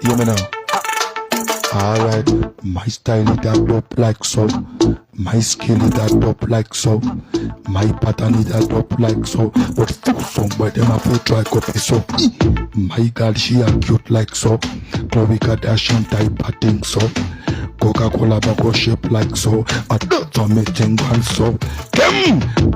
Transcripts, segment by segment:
You me now. Alright, my style it that up like so. My skill it that up like so. My pattern it that up like so. But fuck somebody them have to try copy so. My girl she a cute like so. Chloe Kardashian type I think so. Coca-Cola bottle shape like so. I don't know me think and so.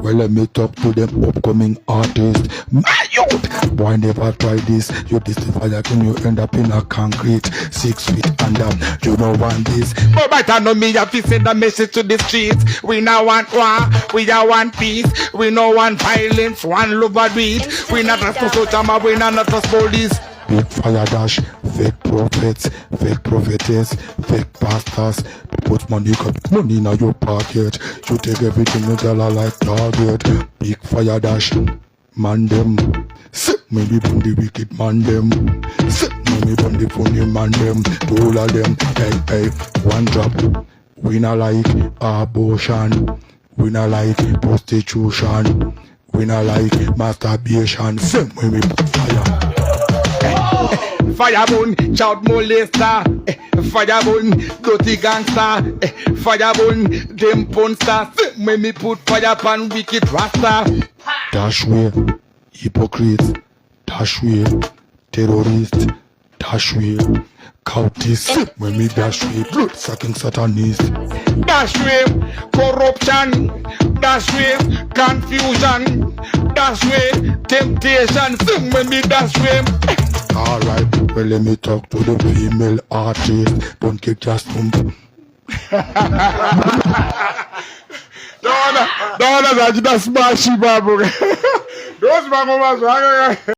Well let me talk to them upcoming artists. My youth, boy never try this. You this the fire can you end up in a concrete 6 feet under. You don't want this. But better know me have to send a message to the streets. We now want war, we are one peace. We no want violence, one love a beat. We not a social, we not a police. Big fire dash, fake prophets, fake prophetess, fake pastors. Put money, got money in your pocket. You take everything you tell her like target. Big fire dash, man them. Sit me on the wicked man them. Sit me on the funny man them. To all of them, hey, one drop. We not like abortion. We not like prostitution. We not like masturbation. Sit me fire. Firebone, child molester. Firebone, dirty gangster. Firebone, them punster. When me put fire pan wicked rasta. Dash way, hypocrites. Dash way, terrorists. Dash way, cultists. When me dash way, blood sucking satanist. Dash way, corruption. Dash way, confusion. Dash way, temptation. When me dash way. Alright, well let me talk to the female artist. Don't kick just thump. Don't smash babu. Don't smash